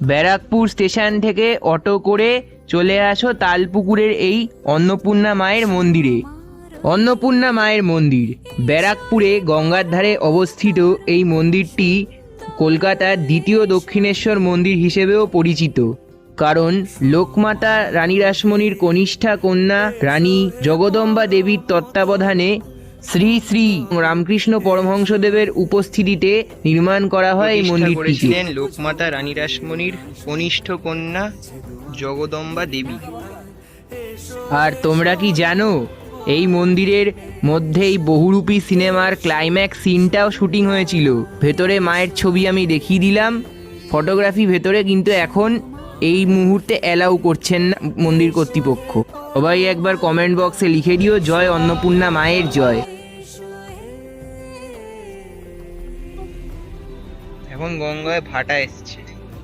Barrackpore station থেকে auto করে চলে আসো তালপুকুরের এই অন্নপূর্ণা মায়ের মন্দিরে। অন্নপূর্ণা মায়ের মন্দির ব্যারাকপুরে গঙ্গার ধারে অবস্থিত। এই মন্দিরটি কলকাতার দ্বিতীয় দক্ষিণেশ্বর মন্দির হিসেবেও পরিচিত, কারণ লোকমাতা রানী রাসমণির কনিষ্ঠা কন্যা রানী জগদম্বা দেবীর তত্ত্বাবধানে শ্রী শ্রী রামকৃষ্ণ পরমহংসদেবের উপস্থিতিতে নির্মাণ করা হয় এই মন্দিরটিকে। লোকমাতা রানী রাসমণির কনিষ্ঠ কন্যা জগদম্বা দেবী। আর তোমরা কি জানো এই মন্দিরের মধ্যেই বহুরূপী সিনেমার ক্লাইম্যাক্স সিনটাও শুটিং হয়েছিল। ভেতরে মায়ের ছবি আমি দেখিয়ে দিলাম, ফটোগ্রাফি ভেতরে কিন্তু এখন এই মুহূর্তে অ্যালাউ করছেন না মন্দির কর্তৃপক্ষ। সবাই একবার কমেন্ট বক্সে লিখে দিও জয় অন্নপূর্ণা মায়ের জয়। এখন গঙ্গায় ভাটা এসছে।